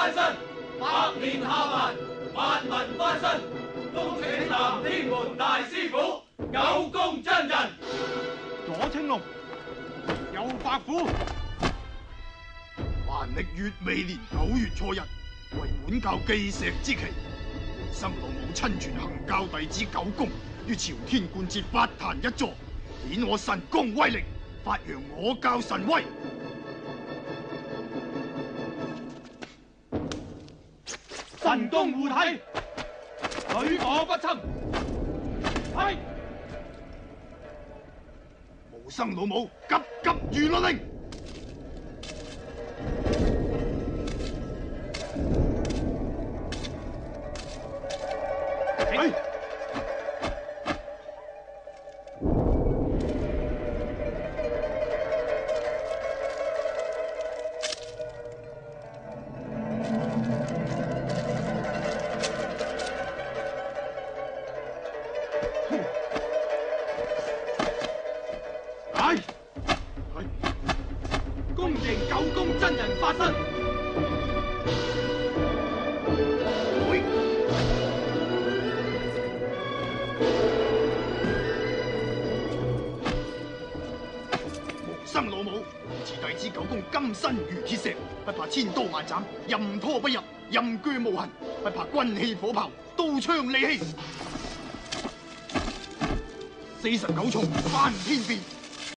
翻身，百年下凡，萬民翻身，恭請南天門大師傅九公真人。左青龍，右白虎。還歷乙未年9月初1，為滿教基石之期，生老母親傳行教弟子九公於朝天觀設法壇一座，顯我神功威力，發揚我教神威。神功護體，許我不侵。係。無生老母，急急如律令。係。恭迎九公真人發身。無生老母，此弟子九公金身如鐵石，不怕千刀萬斬，任拖不入，任鋸無痕，不怕軍器火炮，刀槍利器。49重翻天變。